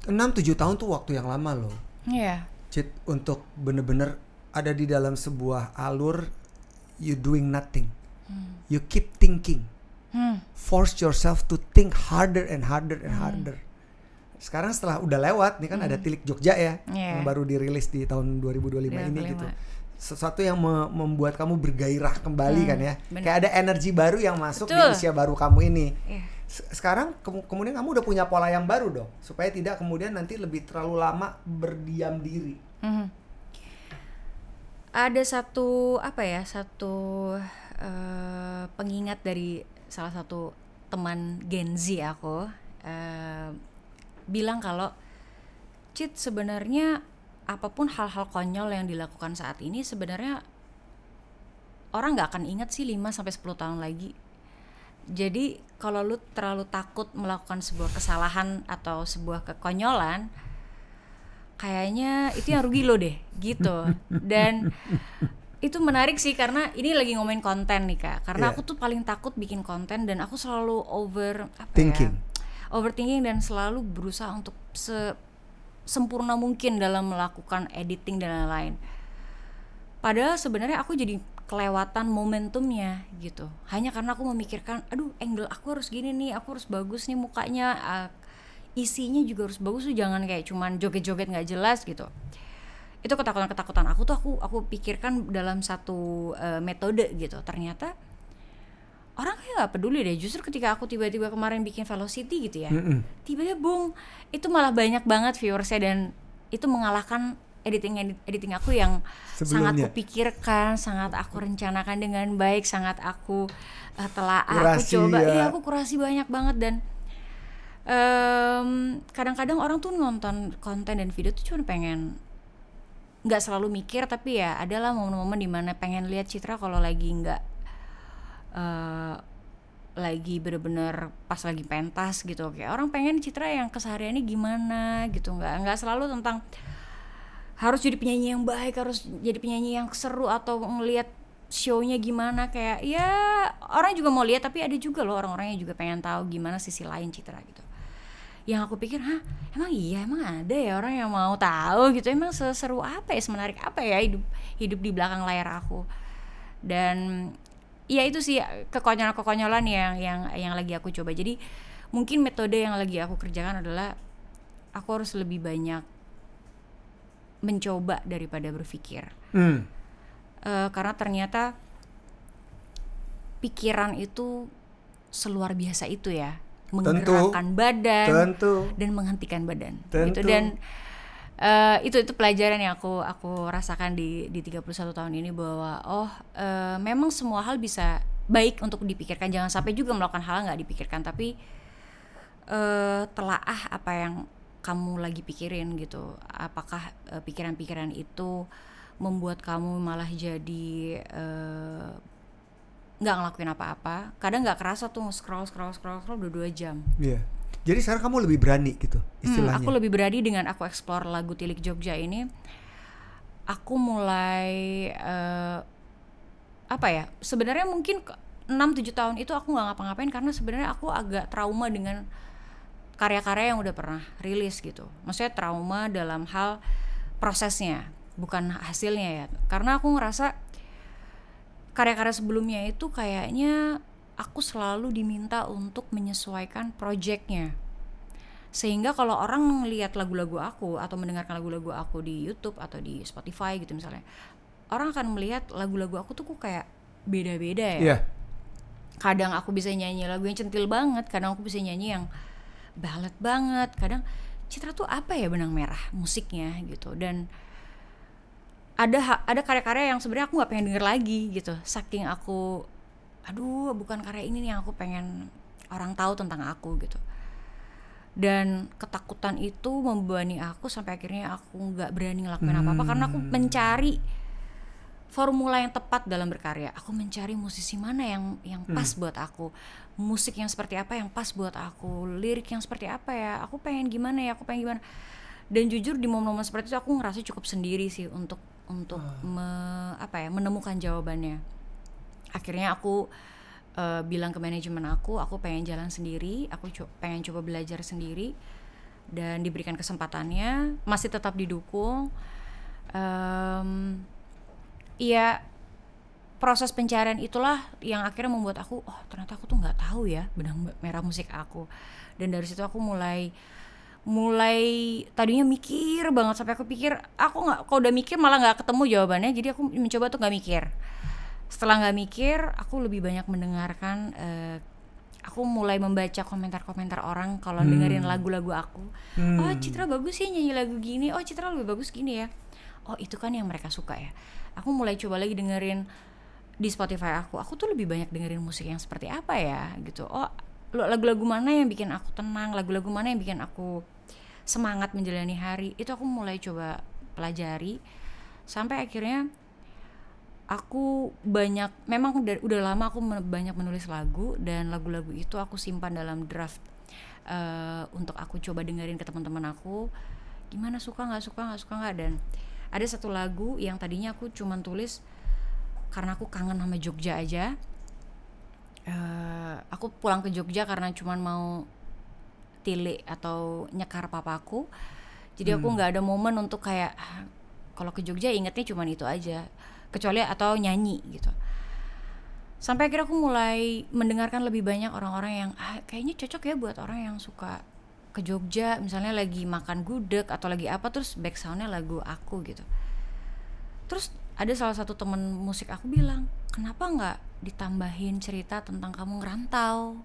6-7 tahun tuh waktu yang lama loh. Iya. Cit, untuk bener-bener ada di dalam sebuah alur, you doing nothing. You keep thinking. Force yourself to think harder and harder and harder. Sekarang setelah udah lewat, nih kan ada Tilik Jogja ya, yang baru dirilis di tahun 2025 ini gitu. Sesuatu yang membuat kamu bergairah kembali kan ya. Bener. Kayak ada energi baru yang masuk di usia baru kamu ini. Sekarang kemudian kamu udah punya pola yang baru dong, supaya tidak kemudian nanti lebih terlalu lama berdiam diri. Ada satu pengingat dari salah satu teman Gen Z aku, bilang kalau Cit, sebenarnya apapun hal-hal konyol yang dilakukan saat ini sebenarnya orang nggak akan ingat sih 5-10 tahun lagi. Jadi kalau lu terlalu takut melakukan sebuah kesalahan atau sebuah kekonyolan, kayaknya itu yang rugi lo deh gitu. Dan itu menarik sih karena ini lagi ngomongin konten nih Kak. Karena aku tuh paling takut bikin konten dan aku selalu overthinking dan selalu berusaha untuk sempurna mungkin dalam melakukan editing dan lain-lain. Padahal sebenarnya aku jadi kelewatan momentumnya gitu. Hanya karena aku memikirkan, aduh angle aku harus gini nih, aku harus bagus nih mukanya, isinya juga harus bagus tuh, jangan kayak cuman joget-joget nggak jelas gitu. Itu ketakutan aku tuh aku pikirkan dalam satu metode gitu. Ternyata orang kayak nggak peduli deh. Justru ketika aku tiba-tiba kemarin bikin Velocity gitu ya, tiba-tiba boom, itu malah banyak banget viewersnya dan itu mengalahkan editing aku yang sangat aku pikirkan, sangat aku rencanakan dengan baik, sangat aku aku coba, aku kurasi banyak banget. Dan kadang-kadang orang tuh nonton konten dan video tuh cuma pengen, nggak selalu mikir, tapi ya adalah momen-momen dimana pengen lihat Citra kalau lagi nggak lagi bener-bener pas lagi pentas gitu. Kayak orang pengen Citra yang kesehariannya gimana gitu, nggak selalu tentang harus jadi penyanyi yang baik, harus jadi penyanyi yang seru atau ngelihat show-nya gimana. Kayak ya orang juga mau lihat, tapi ada juga loh orang-orang yang juga pengen tahu gimana sisi lain Citra gitu. Yang aku pikir, emang ada ya orang yang mau tahu gitu, emang seseru apa ya, semenarik apa ya hidup di belakang layar aku. Dan ya itu sih kekonyolan yang lagi aku coba. Jadi mungkin metode yang lagi aku kerjakan adalah aku harus lebih banyak mencoba daripada berpikir. Karena ternyata pikiran itu seluar biasa itu ya, menggerakkan badan dan menghentikan badan gitu. Dan itu pelajaran yang aku rasakan di 31 tahun ini, bahwa memang semua hal bisa baik untuk dipikirkan. Jangan sampai juga melakukan hal nggak dipikirkan, tapi telaah apa yang kamu lagi pikirin gitu. Apakah pikiran-pikiran itu membuat kamu malah jadi nggak ngelakuin apa-apa. Kadang nggak kerasa tuh scroll 2 jam. Jadi sekarang kamu lebih berani gitu istilahnya. Aku lebih berani dengan aku explore lagu Tilik Jogja ini. Aku mulai sebenarnya mungkin 6-7 tahun itu aku nggak ngapa-ngapain karena sebenarnya aku agak trauma dengan karya-karya yang udah pernah rilis gitu. Maksudnya trauma dalam hal prosesnya, bukan hasilnya ya. Karena aku ngerasa karya-karya sebelumnya itu kayaknya aku selalu diminta untuk menyesuaikan projectnya. Sehingga kalau orang lihat lagu-lagu aku atau mendengarkan lagu-lagu aku di YouTube atau di Spotify gitu misalnya, orang akan melihat lagu-lagu aku tuh kayak beda-beda ya. Kadang aku bisa nyanyi lagu yang centil banget, kadang aku bisa nyanyi yang ballad banget, kadang Citra tuh apa ya, benang merah musiknya gitu. Dan ada karya-karya yang sebenarnya aku nggak pengen denger lagi gitu, saking aku bukan karya ini nih yang aku pengen orang tahu tentang aku gitu. Dan ketakutan itu membebani aku sampai akhirnya aku nggak berani ngelakuin apa-apa karena aku mencari formula yang tepat dalam berkarya. Aku mencari musisi mana yang pas buat aku, musik yang seperti apa yang pas buat aku, lirik yang seperti apa ya, aku pengen gimana. Dan jujur di momen-momen seperti itu aku ngerasa cukup sendiri sih untuk menemukan jawabannya. Akhirnya aku bilang ke manajemen aku pengen jalan sendiri, aku pengen coba belajar sendiri. dan diberikan kesempatannya, masih tetap didukung. Ya proses pencarian itulah yang akhirnya membuat aku, oh ternyata aku tuh nggak tahu ya benang merah musik aku. Dan dari situ aku mulai tadinya mikir banget, sampai aku pikir aku nggak, kalau udah mikir malah nggak ketemu jawabannya, jadi aku mencoba tuh nggak mikir. Setelah nggak mikir, aku lebih banyak mendengarkan. Aku mulai membaca komentar-komentar orang kalau dengerin lagu-lagu aku. Oh Citra bagus sih nyanyi lagu gini, oh Citra lebih bagus gini ya. Oh itu kan yang mereka suka ya. Aku mulai coba lagi dengerin di Spotify aku tuh lebih banyak dengerin musik yang seperti apa ya gitu. Oh lagu-lagu mana yang bikin aku tenang, lagu-lagu mana yang bikin aku semangat menjalani hari, itu aku mulai coba pelajari. Sampai akhirnya aku banyak, memang udah lama aku banyak menulis lagu, dan lagu-lagu itu aku simpan dalam draft untuk aku coba dengerin ke teman-teman aku, gimana, suka nggak. Dan ada satu lagu yang tadinya aku cuman tulis karena aku kangen sama Jogja aja. Aku pulang ke Jogja karena cuman mau tilik atau nyekar papaku, jadi aku nggak ada momen untuk kayak kalau ke Jogja ingetnya cuman itu aja, kecuali atau nyanyi gitu. Sampai akhirnya aku mulai mendengarkan lebih banyak orang-orang yang kayaknya cocok ya buat orang yang suka ke Jogja, misalnya lagi makan gudeg atau lagi apa, terus back soundnya lagu aku gitu. Terus ada salah satu temen musik aku bilang, kenapa nggak ditambahin cerita tentang kamu ngerantau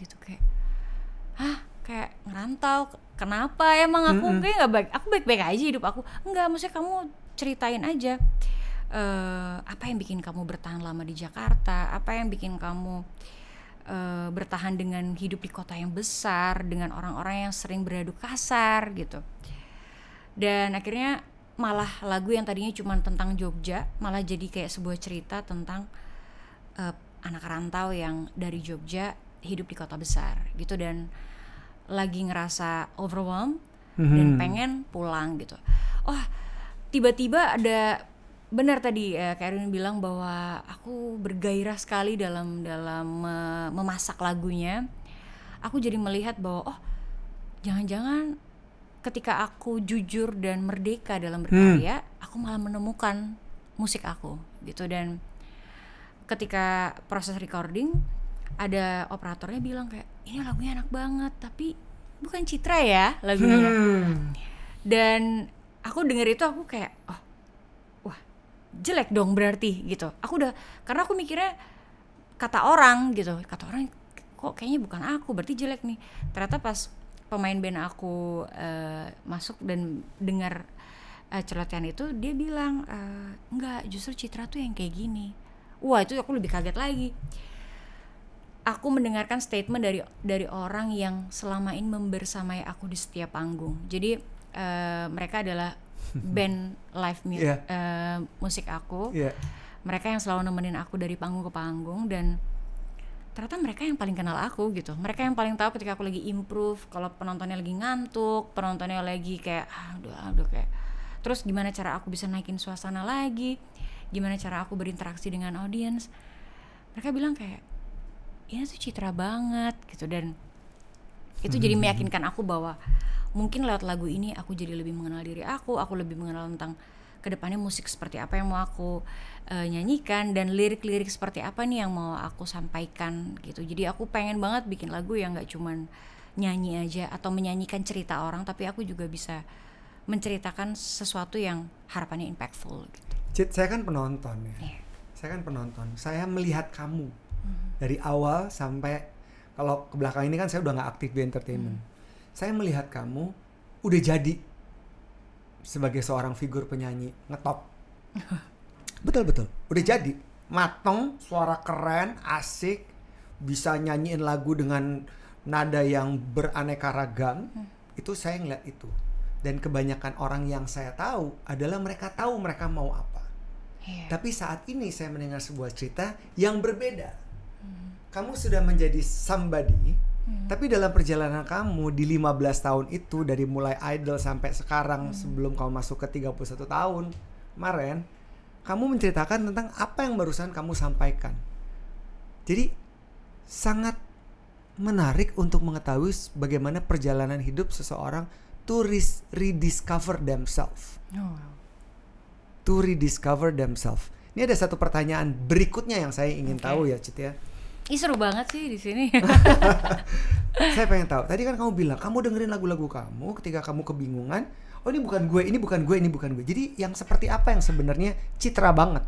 gitu. Kayak ngerantau kenapa, emang aku kayak nggak baik, aku baik-baik aja hidup aku. Enggak, maksudnya kamu ceritain aja apa yang bikin kamu bertahan lama di Jakarta, apa yang bikin kamu bertahan dengan hidup di kota yang besar dengan orang-orang yang sering beradu kasar gitu. Dan akhirnya malah lagu yang tadinya cuma tentang Jogja malah jadi kayak sebuah cerita tentang anak rantau yang dari Jogja hidup di kota besar gitu, dan lagi ngerasa overwhelmed dan pengen pulang gitu. Tiba-tiba ada, benar tadi Kak Erwin bilang bahwa aku bergairah sekali dalam memasak lagunya. Aku jadi melihat bahwa jangan-jangan ketika aku jujur dan merdeka dalam berkarya, aku malah menemukan musik aku gitu. Dan ketika proses recording, ada operatornya bilang kayak, ini lagunya enak banget tapi bukan Citra ya lagunya. Dan aku denger itu aku kayak, wah jelek dong berarti gitu. Karena aku mikirnya kata orang kok kayaknya bukan aku, berarti jelek nih. Ternyata pas pemain band aku masuk dan dengar celotehan itu, dia bilang enggak, justru Citra tuh yang kayak gini. Wah itu aku lebih kaget lagi. Aku mendengarkan statement dari orang yang selama ini membersamai aku di setiap panggung. Jadi mereka adalah band live musik aku. Mereka yang selalu nemenin aku dari panggung ke panggung, dan ternyata mereka yang paling kenal aku gitu. Mereka yang paling tahu ketika aku lagi improve, kalau penontonnya lagi ngantuk, penontonnya lagi kayak aduh kayak, terus gimana cara aku bisa naikin suasana lagi, gimana cara aku berinteraksi dengan audiens. Mereka bilang kayak, ini tuh Citra banget gitu. Dan itu jadi meyakinkan aku bahwa mungkin lewat lagu ini aku jadi lebih mengenal diri aku lebih mengenal tentang kedepannya musik seperti apa yang mau aku nyanyikan, dan lirik-lirik seperti apa nih yang mau aku sampaikan gitu. Jadi aku pengen banget bikin lagu yang gak cuman nyanyi aja atau menyanyikan cerita orang, tapi aku juga bisa menceritakan sesuatu yang harapannya impactful gitu. Cit, saya kan penonton ya. Saya melihat kamu dari awal sampai, kalau ke belakang ini kan saya udah gak aktif di entertainment. Saya melihat kamu udah jadi sebagai seorang figur penyanyi ngetop. Betul, udah jadi mateng, suara keren, asik, bisa nyanyiin lagu dengan nada yang beraneka ragam. Itu saya ngeliat itu. Dan kebanyakan orang yang saya tahu adalah mereka tahu mereka mau apa. Tapi saat ini saya mendengar sebuah cerita yang berbeda. Kamu sudah menjadi somebody, tapi dalam perjalanan kamu di 15 tahun itu, dari mulai idol sampai sekarang, sebelum kamu masuk ke 31 tahun kemarin, kamu menceritakan tentang apa yang barusan kamu sampaikan. Jadi sangat menarik untuk mengetahui bagaimana perjalanan hidup seseorang to rediscover themselves. To rediscover themselves. Ini ada satu pertanyaan berikutnya yang saya ingin tahu ya, Cit ya. Ih, seru banget sih di sini. Saya pengen tahu. Tadi kan kamu bilang kamu dengerin lagu-lagu kamu ketika kamu kebingungan. Oh, ini bukan gue, ini bukan gue, ini bukan gue. Jadi yang seperti apa yang sebenarnya Citra banget?